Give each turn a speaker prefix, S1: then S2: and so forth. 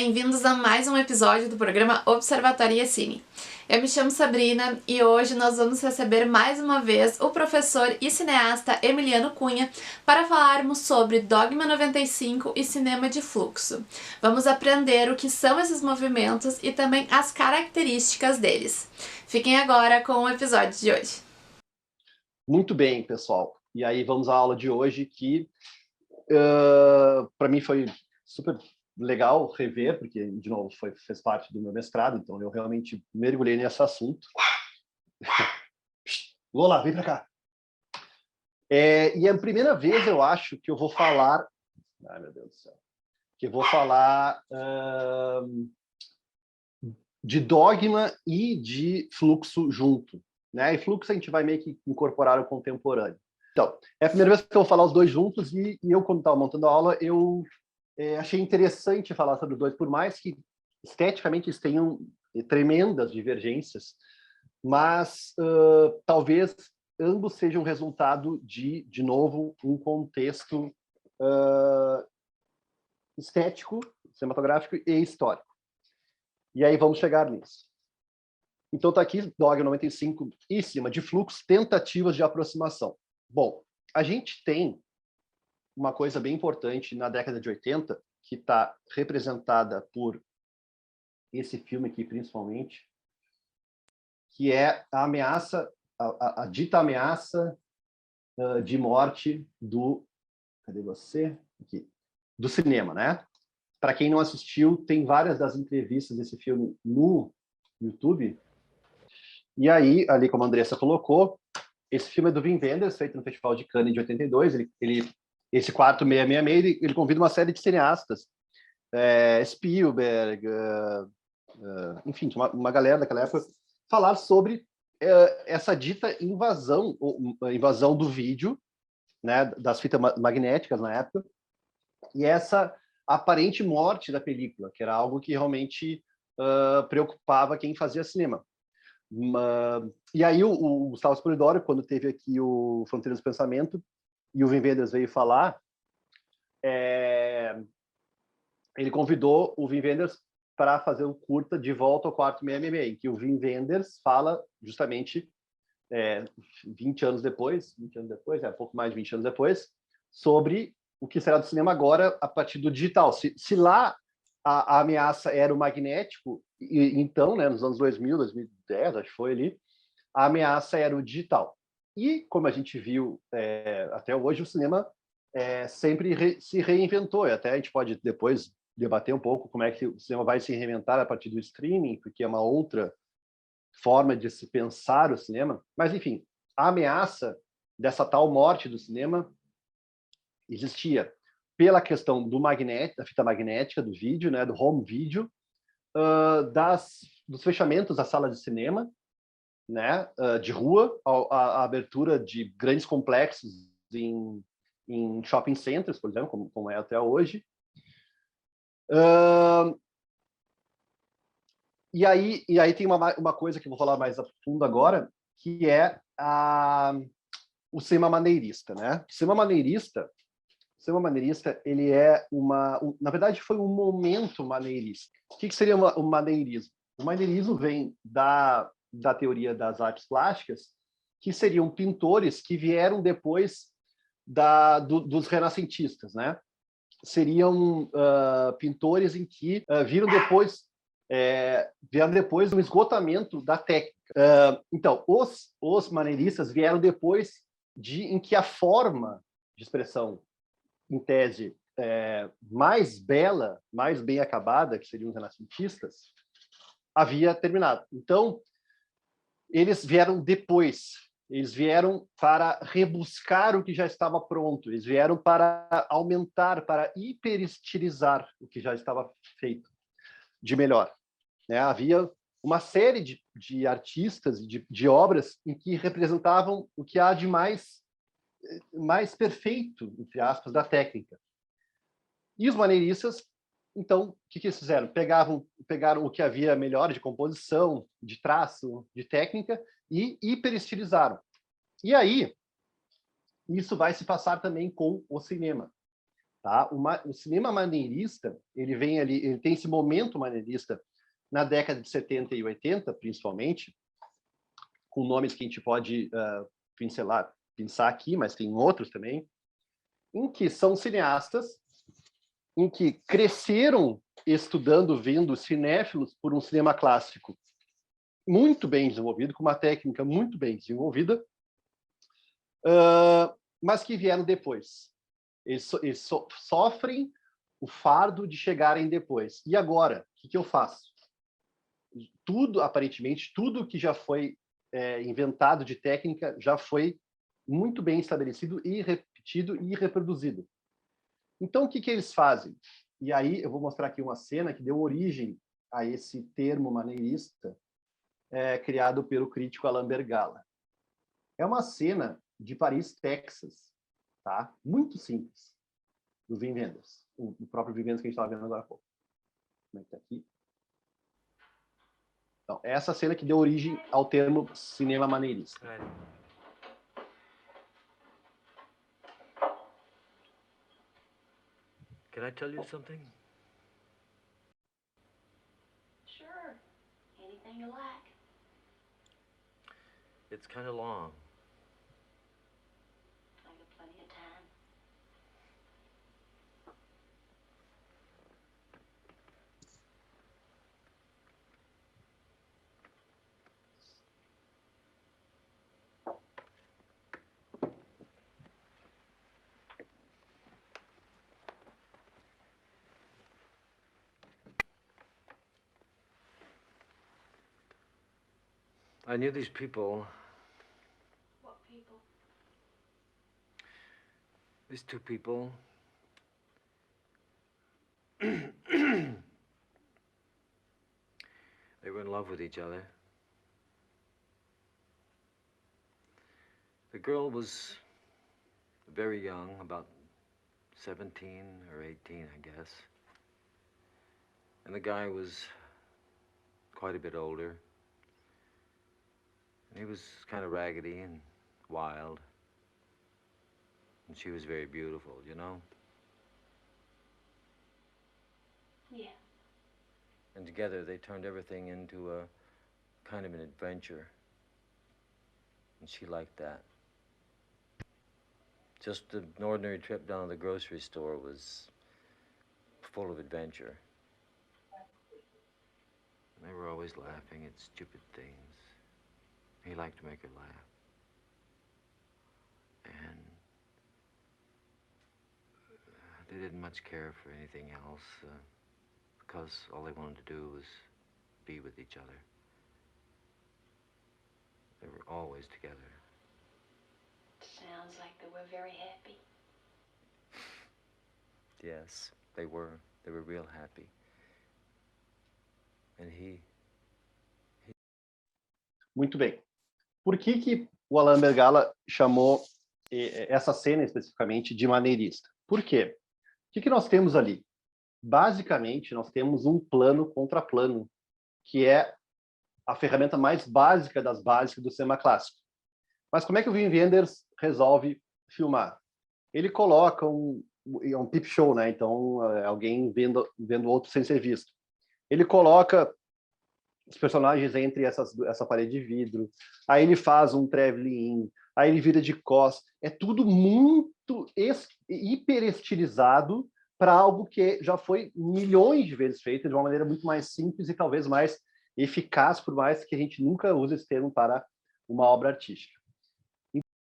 S1: Bem-vindos a mais um episódio do programa Observatório Cine. Eu me chamo Sabrina e hoje nós vamos receber mais uma vez o professor e cineasta Emiliano Cunha para falarmos sobre Dogma 95 e cinema de fluxo. Vamos aprender o que são esses movimentos e também as características deles. Fiquem agora com o episódio de hoje.
S2: Muito bem, pessoal. E aí vamos à aula de hoje que para mim foi super legal rever, porque, de novo, fez parte do meu mestrado, então eu realmente mergulhei nesse assunto. Lola, vem para cá. E é a primeira vez, eu acho, que eu vou falar... Ai, meu Deus do céu. Que eu vou falar de dogma e de fluxo junto. Né? E fluxo a gente vai meio que incorporar o contemporâneo. Então, é a primeira vez que eu vou falar os dois juntos e eu, quando estava montando a aula, eu achei interessante falar sobre os dois, por mais que esteticamente eles tenham tremendas divergências, mas talvez ambos sejam resultado de novo, um contexto estético, cinematográfico e histórico. E aí vamos chegar nisso. Então está aqui, Dogma 95 e cima de fluxo, tentativas de aproximação. Bom, a gente tem uma coisa bem importante na década de 80, que está representada por esse filme aqui, principalmente, que é a ameaça, a dita ameaça de morte do... Cadê você? Aqui. Do cinema, né? Para quem não assistiu, tem várias das entrevistas desse filme no YouTube. E aí, ali como a Andressa colocou, esse filme é do Wim Wenders, feito no Festival de Cannes de 82. Esse quarto 666, ele convida uma série de cineastas, Spielberg, enfim, uma galera daquela época, falar sobre essa dita invasão do vídeo, né, das fitas magnéticas na época, e essa aparente morte da película, que era algo que realmente preocupava quem fazia cinema. E aí o Gustavo Polidoro, quando teve aqui o Fronteiras do Pensamento, e o Wim Wenders veio falar, ele convidou o Wim Wenders para fazer o curta De Volta ao Quarto 666, em que o Wim Wenders fala justamente 20 anos depois, pouco mais de 20 anos depois, sobre o que será do cinema agora a partir do digital. Se lá a ameaça era o magnético, então, né, nos anos 2000, 2010, acho que foi ali, a ameaça era o digital. E, como a gente viu até hoje, o cinema sempre se reinventou. E até a gente pode depois debater um pouco como é que o cinema vai se reinventar a partir do streaming, porque é uma outra forma de se pensar o cinema. Mas, enfim, a ameaça dessa tal morte do cinema existia pela questão do da fita magnética, do vídeo, né, do home video, dos fechamentos das salas de cinema, né, de rua, a abertura de grandes complexos em shopping centers, por exemplo, como é até hoje. E aí tem uma coisa que eu vou falar mais a fundo agora, que é o cinema maneirista, né? O cinema maneirista, ele é na verdade, foi um momento maneirista. O que seria o maneirismo? O maneirismo vem da teoria das artes plásticas, que seriam pintores que vieram depois dos renascentistas, né? Seriam pintores em que vieram depois do esgotamento da técnica. Então, os maneiristas vieram depois em que a forma de expressão, em tese, mais bela, mais bem acabada, que seriam os renascentistas, havia terminado. Então, eles vieram depois. Eles vieram para rebuscar o que já estava pronto. Eles vieram para aumentar, para hiperestilizar o que já estava feito de melhor. Né? Havia uma série de artistas, de obras, em que representavam o que há de mais perfeito, entre aspas, da técnica. E os maneiristas, então, o que eles fizeram? Pegaram o que havia melhor de composição, de traço, de técnica, e hiperestilizaram. E aí, isso vai se passar também com o cinema. Tá? O cinema maneirista, ele vem ali, ele tem esse momento maneirista na década de 70 e 80, principalmente, com nomes que a gente pode pensar aqui, mas tem outros também, em que são cineastas em que cresceram estudando, vendo cinéfilos por um cinema clássico muito bem desenvolvido, com uma técnica muito bem desenvolvida, mas que vieram depois. Eles sofrem o fardo de chegarem depois. E agora? O que eu faço? Tudo, aparentemente, tudo que já foi inventado de técnica já foi muito bem estabelecido e repetido e reproduzido. Então, o que eles fazem? E aí eu vou mostrar aqui uma cena que deu origem a esse termo maneirista, criado pelo crítico Alain Bergala. É uma cena de Paris, Texas, tá? Muito simples, do Wim Wenders, o próprio Wim Wenders que a gente estava vendo agora há pouco. Como é que tá aqui? Então, essa cena que deu origem ao termo cinema maneirista.
S3: Can I tell you something?
S4: Sure. Anything you like.
S3: It's kind of long.
S4: I got plenty of time.
S3: I knew these people.
S4: What people?
S3: These two people. They were in love with each other. The girl was very young, about 17 or 18, I guess. And the guy was quite a bit older. And he was kind of raggedy and wild. And she was very beautiful, you know?
S4: Yeah.
S3: And together they turned everything into a kind of an adventure. And she liked that. Just an ordinary trip down to the grocery store was full of adventure. And they were always laughing at stupid things. He liked to make her laugh. And they didn't much care for anything else because all they wanted to do was be with each other. They were always together.
S4: Sounds like they were very happy.
S3: Yes, they were. They were real happy. And he...
S2: Muito bem. Por que o Alain Bergala chamou essa cena especificamente de maneirista? Por quê? O que nós temos ali? Basicamente, nós temos um plano contra plano, que é a ferramenta mais básica das básicas do cinema clássico. Mas como é que o Wim Wenders resolve filmar? Ele coloca um peep show, né? Então, alguém vendo outro sem ser visto. Ele coloca os personagens entre essa parede de vidro, aí ele faz um traveling, aí ele vira de costas. É tudo muito hiper estilizado para algo que já foi milhões de vezes feito de uma maneira muito mais simples e talvez mais eficaz, por mais que a gente nunca use esse termo para uma obra artística.